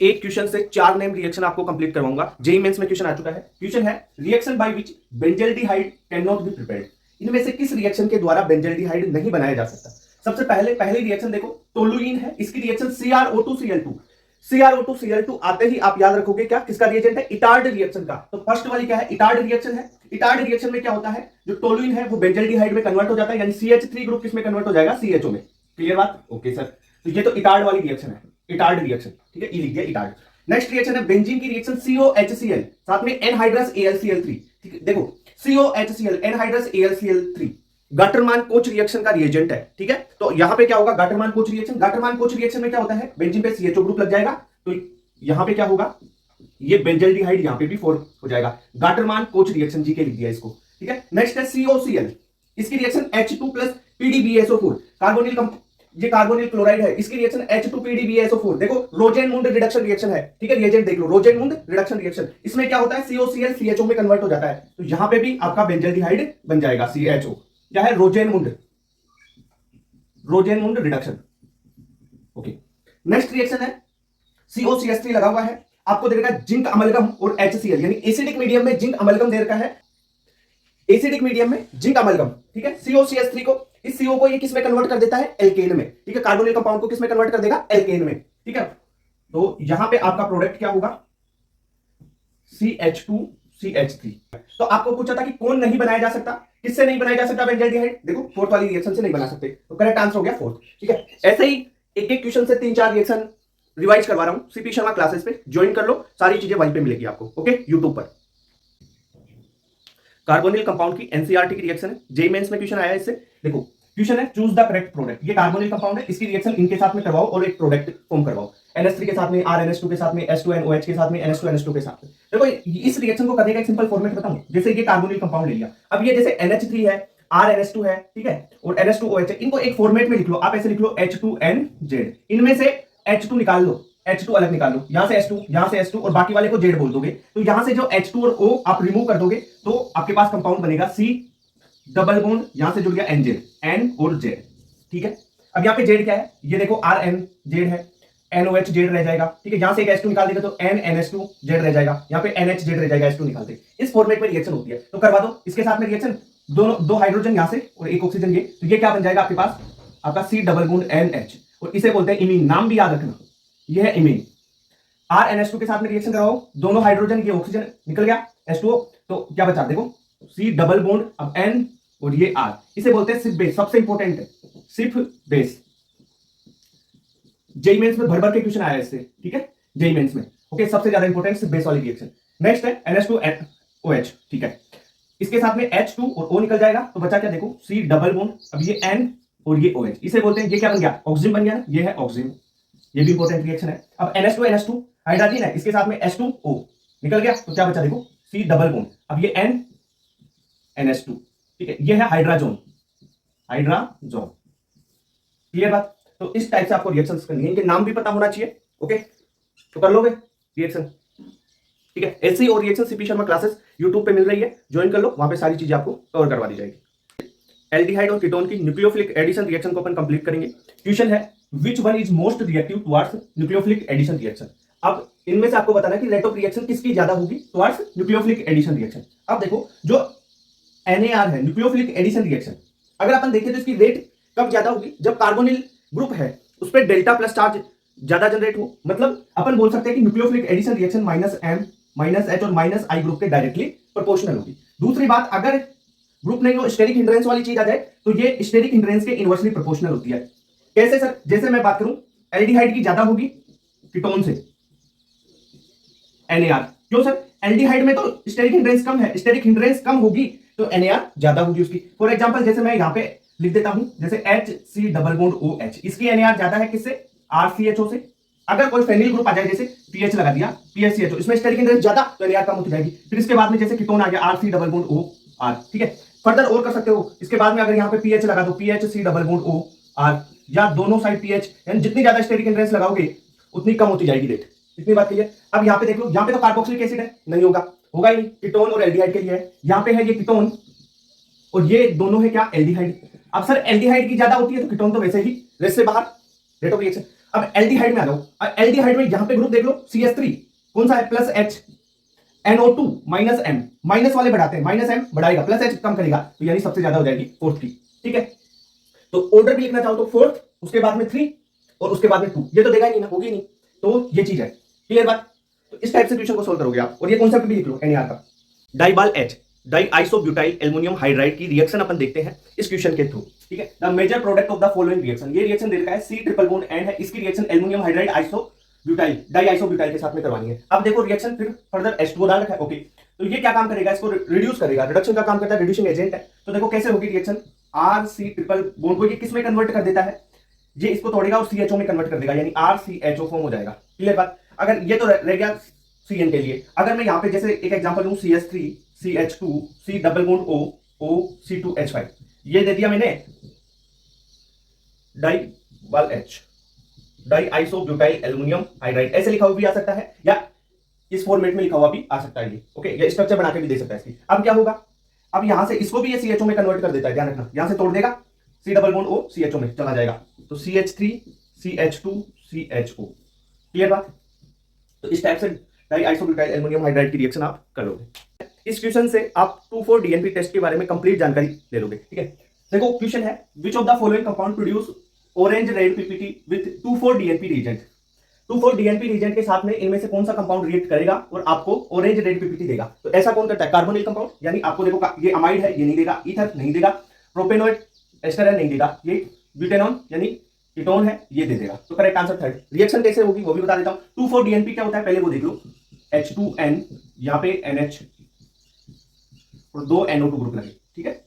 एक क्वेश्चन से 4 name reaction आपको कंप्लीट करवाऊंगा। जेईई मेंस में क्वेश्चन आ चुका है। क्वेश्चन है reaction by which benzaldehyde can not be prepared. इनमें से किस रिएक्शन के द्वारा बेंजल्डिहाइड नहीं बनाया जा सकता। सबसे पहली रिएक्शन देखो, टोलुइन है, इसकी रिएक्शन CrO2Cl2। CrO2Cl2 आते ही आप याद रखोगे क्या, किसका रिएजेंट है, इटार्ड रिएक्शन का। तो फर्स्ट वाली क्या है, इटार्ड रिएक्शन है। इटार्ड रिएक्शन में क्या होता है, जो टोलुइन है वो बेंजल्डिहाइड में कन्वर्ट हो जाता है, यानी CH3 ग्रुप किसमें कन्वर्ट हो जाएगा, CHO में। क्लियर बात, ओके सर। तो ये तो इटार्ड वाली रिएक्शन है, इटार्ड रिएक्शन, ठीक है, ई लिख दिया इटार्ड। नेक्स्ट रिएक्शन है बेंजीन की रिएक्शन COHCl साथ में एनहाइड्रस AlCl3। ठीक है, देखो COHCl anhydrous AlCl3 Gattermann coach reaction का रिएजेंट है। ठीक है, तो यहां पे क्या होगा, Gattermann coach reaction. Gattermann coach reaction में क्या होता है, बेंजीन पे CHO ग्रुप लग जाएगा, तो यहां पे क्या होगा, ये बेंजल्डिहाइड यहां पे भी फॉर्म हो जाएगा। गाटरमान कोच रिएक्शन जी के लिख दिया इसको। ठीक है, नेक्स्ट है COCl, इसकी reaction H2 plus PDBSO4 carbonyl, ये कार्बोनिल क्लोराइड है, इसकी रिएक्शन H2PDBSO4। देखो रोजेनमुंड रिडक्शन रिएक्शन है। ठीक है, रिएजेंट देख लो, रोजेनमुंड रिडक्शन रिएक्शन। इसमें क्या होता है, COCl CHO में कन्वर्ट हो जाता है, तो यहां पे भी आपका बेंजल्डिहाइड बन जाएगा CHO। क्या है, रोजेनमुंड रिडक्शन। ओके, नेक्स्ट रिएक्शन है COCH3 लगा हुआ है, आपको दे देगा जिंक अमलगम और HCl, यानी एसिडिक मीडियम में जिंक अमलगम दे रखा है, एसिडिक मीडियम में जिंक अमलगम। ठीक है, COCH3 को, इस CO को ये किस में कन्वर्ट कर देता है, एल्केन में। ठीक है, कार्बोनिल कंपाउंड को किस में कन्वर्ट कर देगा, एल्केन में। ठीक है, तो यहां पे आपका प्रोडक्ट क्या होगा, CH2CH3। तो आपको पूछा था कि कौन नहीं बनाया जा सकता, किससे नहीं बनाया जा सकता बेंजल्डिहाइड। देखो फोर्थ वाली रिएक्शन से नहीं बना सकते, तो करेक्ट आंसर हो गया फोर्थ। ठीक है, ऐसे ही एक एक क्वेश्चन से 3-4 रिएक्शन रिवाइज करवा रहा हूं सीपी शर्मा क्लासेस पे, ज्वाइन कर लो, सारी चीजें वहीं पे मिलेगी आपको। ओके, यूट्यूब पर। कार्बोनिल कंपाउंड की एनसीईआरटी की रिएक्शन है, जेईई मेंस में क्वेश्चन आया है इससे। देखो क्वेश्चन है चूज द करेक्ट प्रोडक्ट। ये कार्बोनिल कंपाउंड है, इसकी रिएक्शन इनके साथ में करवाओ और एक प्रोडक्ट फॉर्म करवाओ। NH3 के साथ में, RNH2 के साथ में, H2NOH के साथ में, NH2NH2 के साथ में। देखो इस रिएक्शन को करने का एक सिंपल फॉर्मेट बताऊं। जैसे ये कार्बोनिल कंपाउंड ले लिया, अब ये जैसे NH3 है, RNH2 है, ठीक है, और NH2OH है, इनको एक फॉर्मेट में लिख लो। आप ऐसे लिख लो H2NZ, इनमें से H2 निकाल लो, H2 अलग निकाल लो, यहां से H2, यहां से H2 और बाकी वाले को Z बोल दोगे। तो यहां से जो H2 और O आप रिमूव कर दोगे तो आपके पास कंपाउंड बनेगा C डबल बॉन्ड, यहां से जुड़ गया NZ, N और Z। ठीक है, अब यहां पे Z क्या है, ये देखो RNZ है, NOH Z रह जाएगा। ठीक है, यहां से एक H2 निकाल देगा तो NNH2 Z रह जाएगा, यहां पे NH Z रह जाएगा, H2 निकालते। इस फॉर्मेट में रिएक्शन होती है, तो करवा दो इसके साथ में रिएक्शन। दोनों, दो हाइड्रोजन यहां से और एक ऑक्सीजन ये, तो ये क्या बन जाएगा आपके पास, आपका C डबल बॉन्ड NH, और इसे बोलते हैं इमीन। नाम भी याद रखना, ये है इमीन। RNH2 के साथ में रिएक्शन कराओ, दोनों हाइड्रोजन, ये ऑक्सीजन निकल गया H2O, तो क्या बचा, देखो C डबल बॉन्ड, अब N और ये R, इसे बोलते हैं सिप बेस। सबसे इंपॉर्टेंट है सिप बेस। जेईई मेंस में भर भर के क्वेश्चन आया है इससे। ठीक है, जेईई मेंस में। ओके, सबसे ज्यादा इंपॉर्टेंट सिप बेस वाली रिएक्शन। नेक्स्ट है NH2OH। ठीक है, इसके साथ में H2 और O निकल जाएगा, तो बचा क्या, देखो C डबल बॉन्ड, अब ये N और ये OH, इसे बोलते हैं, ये क्या बन गया, ऑक्सीजन बन गया, ये है ऑक्सीजन। ये भी इंपॉर्टेंट रिएक्शन है। अब NH2NH2 हाइड्रोजन है, इसके साथ में H2O निकल गया, तो क्या बचा, देखो C डबल बॉन्ड, अब ये NNH2। ठीक है, ये है हाइड्राजोन, हाइड्राजोन। क्लियर बात। तो इस टाइप से आपको रिएक्शंस करनी है, इनके नाम भी पता होना चाहिए। ओके, तो कर लोगे रिएक्शन। ठीक है, ऐसी और reaction CP Sharma classes YouTube पे मिल रही है, ज्वाइन कर लो, वहां पे सारी चीजें आपको कवर करवा दी जाएगी। एल्डिहाइड और कीटोन की न्यूक्लियोफिलिक एडिशन रिएक्शन को अपन कंप्लीट करेंगे। क्वेश्चन है which one is most reactive towards nucleophilic addition reaction. अब इनमें से आपको बताना है कि रेट ऑफ रिएक्शन किसकी ज्यादा होगी टुवर्ड्स न्यूक्लियोफिलिक एडिशन रिएक्शन। अब देखो जो NAR है, न्यूक्लियोफिलिक एडिशन रिएक्शन, अगर अपन देखें तो इसकी रेट कब ज्यादा होगी, जब कार्बोनिल ग्रुप है उस पर डेल्टा प्लस चार्ज ज्यादा जनरेट हो। मतलब अपन बोल सकते हैं कि nucleophilic addition reaction -M -H और -I ग्रुप के डायरेक्टली प्रोपोर्शनल होगी। दूसरी बात, अगर ग्रुप नहीं हो, स्टेरिक हिंड्रेंस वाली चीज आ जाए, तो ये स्टेरिक हिंड्रेंस के इनवर्सली प्रोपोर्शनल होती है। कैसे सर, जैसे मैं बात करूं, एल्डिहाइड की ज्यादा होगी कीटोन से NAR। क्यों सर, एल्डिहाइड में तो स्टेरिक हिंड्रेंस कम है, स्टेरिक हिंड्रेंस कम होगी तो NAR ज्यादा होगी उसकी। फॉर एग्जांपल जैसे मैं यहां पे लिख देता हूं, जैसे HC डबल बॉन्ड OH, इसकी NAR ज्यादा है किससे, RCHO से। अगर कोई फेनिल ग्रुप आ जाए, जैसे PH लगा दिया, PHCHO, इसमें स्टेरिक हिंड्रेंस ज्यादा, तो NAR कम होती जाएगी। फिर इसके बाद में जैसे कीटोन आ गया, RC डबल बॉन्ड OR। ठीक है, फर्दर और कर सकते हो, इसके बाद में अगर यहाँ पे PH लगा दो, PHC डबल बॉन्ड OR, या दोनों साइड PH, यानी जितनी ज्यादा स्टेरिक हिंड्रेंस लगाओगे उतनी कम होती जाएगी रेट। इतनी बात क्लियर। अब यहाँ पे देख लो, यहाँ पे तो कार्बोक्सिलिक एसिड है, नहीं होगा, होगा ही नहीं, कीटोन और एल्डिहाइड के लिए है। यहाँ पे है ये कीटोन और ये दोनों है क्या, एल्डिहाइड। अब सर एल्डिहाइड की ज्यादा होती है तो कीटोन तो वैसे ही रेस से बाहर, रेट ऑफ रिएक्शन। अब एल्डिहाइड में आ जाओ। एल्डिहाइड में यहां पे ग्रुप देख लो, CH3 कौन सा है, plus H, NO2 minus M, minus वाले बढ़ाते हैं, माइनस M बढ़ाएगा, प्लस H कम करेगा, तो यानी सबसे ज्यादा हो जाएगी फोर्थ की। ठीक है, तो ऑर्डर भी लिखना चाहो तो फोर्थ, उसके बाद में 3 और उसके बाद में 2, ये तो देगा ही नहीं ना, होगी नहीं, तो ये चीज है। क्लियर बात? तो इस टाइप से क्वेश्चन को सोल्व करोगे आप। और ये कॉन्सेप्ट भी लिख लो NAR का। DIBAL H, di isobutyl aluminium hydride की रिएक्शन अपन देखते हैं इस क्वेश्चन के थ्रू। ठीक है, the major product of the following reaction, ये रिएक्शन दे रखा है C ट्रिपल बॉन्ड एंड है, इसकी reaction aluminium hydride isobutyl di isobutyl के साथ में करवानी है। अब देखो रिएक्शन फिर फर्दर H2O डाल रखा है। ओके, तो ये क्या काम करेगा, इसको रिड्यूस करेगा, रिडक्शन का काम करता है, रिड्यूसिंग एजेंट है। तो देखो कैसे होगी रिएक्शन, RC ट्रिपल बॉन्ड को ये किस में कन्वर्ट कर देता है, ये इसको तोड़ेगा और CHO में कन्वर्ट कर देगा, यानी RCHO फॉर्म हो जाएगा। क्लियर बात? अगर ये तो रह गया CN के लिए, अगर मैं यहाँ पे जैसे एक एग्जांपल लूं, CH3 CH2 C double bond O O C2H5, ये दे दिया मैंने डाइबाल H, di isobutyl aluminium hydride, ऐसे लिखा हुआ भी आ सकता है या इस फॉर्मेट में लिखा हुआ भी आ सकता है ये। ओके, ये स्ट्रक्चर बना के भी दे सकता है इसकी। अब क्या होगा, अब यहां से इसको भी ये CHO में कन्वर्ट कर देता है, ध्यान रखना, यहां से तोड़ देगा, C double bond O CHO में चला जाएगा, तो CH3 CH2 CHO। क्लियर बात? तो इस टाइप से डाई आइसोब्यूटाइल एल्युमिनियम हाइड्राइड की रिएक्शन आप करोगे। इस क्वेश्चन से आप 2,4 DNP टेस्ट के बारे में कंप्लीट जानकारी ले लोगे। ठीक है, देखो क्वेश्चन है, which of the following compound produce orange red PPT with 2,4 DNP reagent, 2,4 DNP reagent के साथ में इनमें से कौन सा कंपाउंड रिएक्ट करेगा और आपको ऑरेंज रेड PPT देगा। तो ऐसा कौन करता है, कार्बोनिल कंपाउंड, यानी आपको देखो ये अमाइड है, ये नहीं देगा, ईथर नहीं देगा, प्रोपेनोइड एस्टर है, नहीं देगा, ये ब्यूटेनॉन यानी कीटोन है, ये दे देगा। तो करेक्ट आंसर थर्ड। रिएक्शन कैसे होगी वो भी बता देता हूं। 2,4 DNP क्या होता है, पहले वो देख लो, H2N, यहाँ पे NH और 2 NO2 ग्रुप लगे। ठीक है,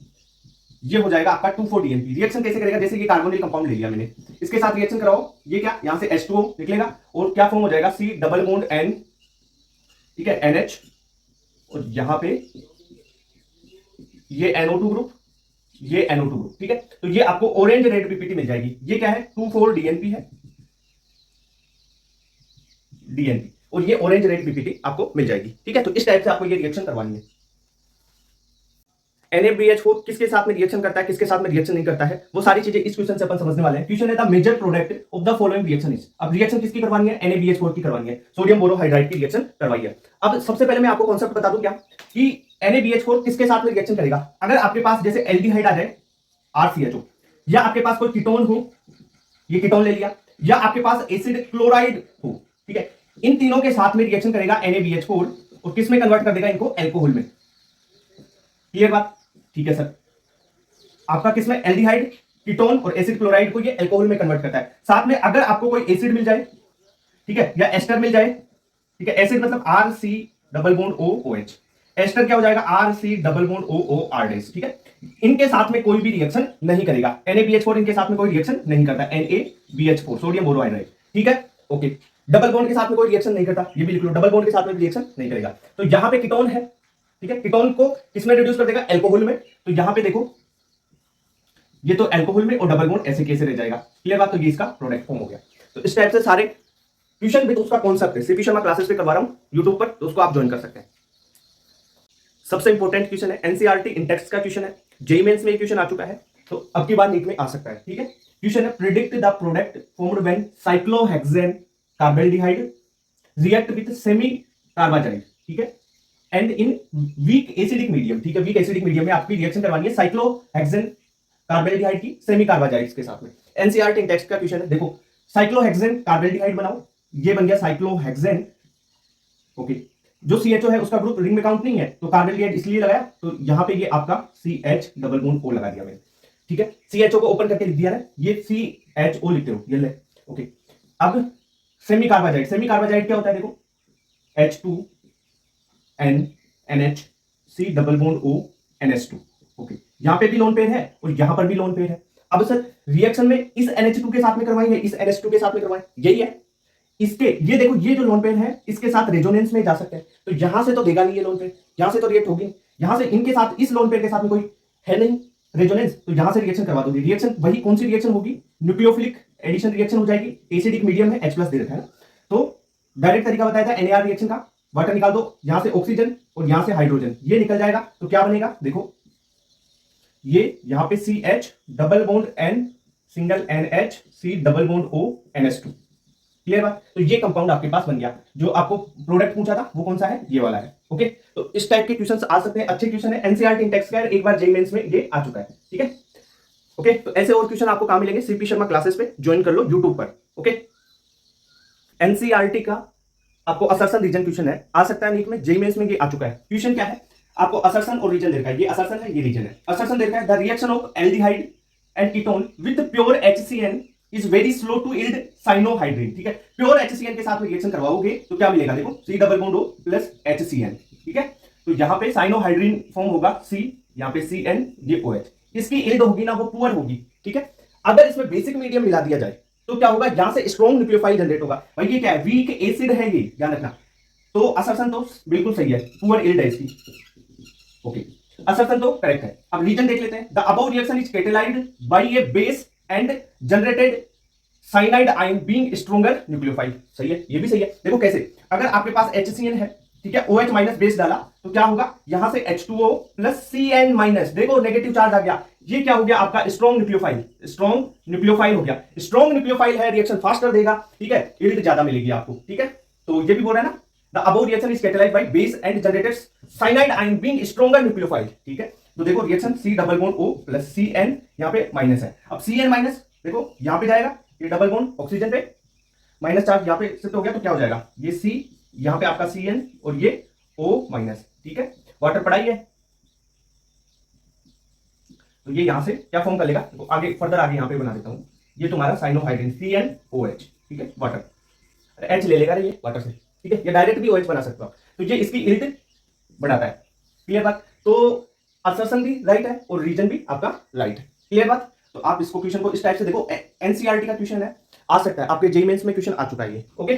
ये हो जाएगा आपका 2,4 DNP। रिएक्शन कैसे करेगा, जैसे ये कार्बोनिल कंपाउंड ले लिया मैंने, इसके साथ रिएक्शन कराओ, ये क्या, यहां से H2O निकलेगा और क्या फॉर्म हो जाएगा, C डबल बॉन्ड N, ठीक है, NH, और यहां पे ये NO2 ग्रुप, ये NO2 ग्रुप। ठीक है, तो ये आपको ऑरेंज रेड PPT मिल जाएगी। ये क्या है, 2,4 DNP है, DNP, और ये ऑरेंज रेड PPT आपको मिल जाएगी। ठीक है, तो इस टाइप से आपको ये रिएक्शन करवानी है। NaBH4 किसके साथ में रिएक्शन करता है, किसके साथ में रिएक्शन नहीं करता है, वो सारी चीजें इस क्वेश्चन से अपन समझने वाले हैं। क्वेश्चन है the major product of the following reaction is, अब रिएक्शन किसकी करवानी है, NaBH4 की करवानी है, सोडियम बोरोहाइड्राइड की रिएक्शन करवाई है। अब सबसे पहले मैं आपको कॉन्सेप्ट बता दूं क्या, कि NaBH4 किसके साथ में रिएक्शन करेगा। अगर आपके पास जैसे एल्डिहाइड आ जाए RCHO, या आपके पास कोई कीटोन हो, ये कीटोन ले लिया, या आपके पास एसिड क्लोराइड हो, ठीक है, इन तीनों के साथ में रिएक्शन करेगा NaBH4 और किस में कन्वर्ट कर देगा इनको, एल्कोहल में। क्लियर बात? ठीक है सर, आपका किसमें, एल्डिहाइड, कीटोन और एसिड क्लोराइड को ये एल्कोहल में कन्वर्ट करता है। साथ में अगर आपको कोई एसिड मिल जाए, ठीक है, या एस्टर मिल जाए, ठीक है, एसिड मतलब RC double bond OOH, ester क्या हो जाएगा, RC डबल बॉन्ड OOR, ठीक है, इनके साथ में कोई भी रिएक्शन नहीं करेगा। NaBH4 इनके साथ में कोई रिएक्शन नहीं करता, NaBH4 सोडियम बोरोहाइड्राइड। ठीक है, ओके, डबल बॉन्ड के साथ में कोई रिएक्शन नहीं करता, ये भी लिख लो, डबल बॉन्ड के साथ में रिएक्शन नहीं करेगा। तो यहां पे कीटोन है, ठीक है, कीटोन को किसमें रिड्यूस कर देगा, एल्कोहल में। तो यहां पे देखो ये तो एल्कोहल में और डबल बॉन्ड ऐसे कैसे रह जाएगा। क्लियर बात? तो ये इसका प्रोडक्ट फॉर्म हो गया। तो इस टाइप से सारे ट्यूशन विद उसका कॉन्सेप्ट है, सीपी शर्मा क्लासेस पे करवा रहा हूं यूट्यूब पर, तो उसको आप ज्वाइन कर सकते हैं। सबसे इंपॉर्टेंट क्वेश्चन है, एनसीईआरटी इन टेक्स्ट का क्वेश्चन है, जेईई मेंस में क्वेश्चन आ चुका है, तो अब की बार नीट में आ सकता है। ठीक है, क्वेश्चन है, predict the product formed when cyclohexane carbaldehyde react with semi carbazide, ठीक है, and in weak acidic medium. ठीक है, वीक एसिडिक मीडियम में आपकी रिएक्शन करवानी है साइक्लोहेक्सेन कार्बेल्डिहाइड की सेमी कार्बाजाइड्स के साथ में। एनसीईआरटी इन टेक्स्ट का क्वेश्चन है, देखो साइक्लोहेक्सेन कार्बेल्डिहाइड बनाओ, ये बन गया साइक्लोहेक्सेन। ओके, जो CHO है उसका ग्रुप रिंग में काउंट नहीं है, तो कार्बेल्डिहाइड इसलिए लगाया, तो यहां पे ये आपका CH डबल बॉन्ड O लगा दिया मैंने। ठीक है, CHO को ओपन करके लिख दिया है, ये CHO लिखते हो, ये ले। ओके, अब सेमी कार्बाजाइड, सेमी कार्बाजाइड क्या होता है, देखो H2N NH C double bond O NH2। Okay, यहां पे भी लोन पेयर है और यहां पर भी लोन पेयर है। अब सर रिएक्शन में इस NH2 के साथ में करवाएंगे, इस NH2 के साथ में करवाएं, यही है। इसके ये देखो, ये जो लोन पेयर है इसके साथ रेजोनेंस में जा सकते हैं, तो यहां से तो देगा नहीं ये लोन पेयर, यहां से तो रिएक्ट होगी, यहां से इनके साथ इस लोन पेयर के साथ में कोई है नहीं रेजोनेंस, तो यहां से रिएक्शन करवा दोगे। रिएक्शन वही कौन सी रिएक्शन होगी, न्यूक्लियोफिलिक एडिशन रिएक्शन हो जाएगी, एसिडिक मीडियम है, H+ दे रखा है, तो डायरेक्ट तरीका बताया था NaR रिएक्शन का, वाटर निकाल दो, यहां से ऑक्सीजन और यहां से हाइड्रोजन, ये निकल जाएगा, तो क्या बनेगा, देखो ये यहां पे CH double bond N single NH C double bond O NH2। Clear बात। तो ये कंपाउंड आपके पास बन गया। जो आपको प्रोडक्ट पूछा था वो कौन सा है, ये वाला है। ओके, तो इस टाइप के क्वेश्चंस आ सकते हैं, अच्छे क्वेश्चन है। एनसीईआरटी टेक्स्ट का एक बार जेईई मेंस में ये आ चुका है, ठीक है। ओके, तो ऐसे और क्वेश्चन आपको कहां मिलेंगे, सीपी शर्मा क्लासेस पे ज्वाइन कर लो यूट्यूब पर। ओके, एनसीईआरटी का आपको असर्शन रीजन क्वेश्चन है, आ सकता है नीट में, जेईई मेंस में ये आ चुका है। क्वेश्चन क्या है, आपको असर्शन और रीजन दे रखा है, ये असर्शन है, ये रीजन है। असर्शन दे रखा है, the reaction of aldehyde and ketone with pure HCN is very slow to yield cyanohydrin, ठीक है। प्योर HCN के साथ में रिएक्शन करवाओगे तो क्या मिलेगा, देखो C double bond O plus HCN, ठीक है। तो यहां पे साइनोहाइड्रिन फॉर्म होगा C, यहां पे CN, ये OH। इसकी यील्ड होगी ना वो पुअर होगी, ठीक है। अगर इसमें बेसिक मीडियम मिला दिया जाए तो क्या होगा, यहां से स्ट्रॉन्ग न्यूक्लियोफाइल जनरेट होगा। भाई ये क्या है, वीक एसिड है, ये ध्यान रखना। तो असर्शन तो बिल्कुल सही है, पुअर यील्ड है इसकी। ओके, असर्शन तो करेक्ट है। अब रीजन देख लेते हैं। The above reaction is catalysed by a base and generated cyanide ion being stronger nucleophile, सही है, ये भी सही है। देखो कैसे, अगर आपके पास HCN है, ठीक है, OH माइनस बेस डाला तो क्या होगा, यहां से H2O प्लस CN माइनस, देखो नेगेटिव चार्ज आ गया, ये क्या हो गया आपका स्ट्रॉन्ग न्यूक्लियोफाइल, स्ट्रॉन्ग न्यूक्लियोफाइल हो गया। स्ट्रॉन्ग न्यूक्लियोफाइल है, रिएक्शन फास्टर देगा, ठीक है, यील्ड ज्यादा मिलेगी आपको, ठीक है। तो ये भी बोल रहा है ना, the above reaction is catalysed by base and generated cyanide ion being stronger nucleophile, ठीक है। तो देखो reaction C double bond O plus CN, यहां पे माइनस है। अब CN माइनस देखो यहां पे जाएगा, ये डबल बॉन्ड ऑक्सीजन पे माइनस चार्ज यहां पे शिफ्ट हो गया, तो क्या हो जाएगा, ये C, यहां पे आपका CN और ये O माइनस, ठीक है। वाटर पढ़ाई है, तो ये यहां से क्या फॉर्म कर लेगा, तो आगे फर्दर आगे यहां पे बना देता हूं, ये तुम्हारा साइनोहाइड्रिन CnOH, ठीक है, वाटर H ले लेगा ये वाटर से, ठीक है। ये डायरेक्ट भी OH बना सकता हो, तो ये इसकी यील्ड बढ़ाता है। क्लियर बात। तो असर्शन भी राइट है और रीजन भी आपका राइट है। क्लियर बात। तो आप इसको क्वेश्चन को इस टाइप से देखो, एनसीईआरटी का क्वेश्चन है, आ सकता है आपके जेईई मेंस में क्वेश्चन आ चुका है ये। ओके।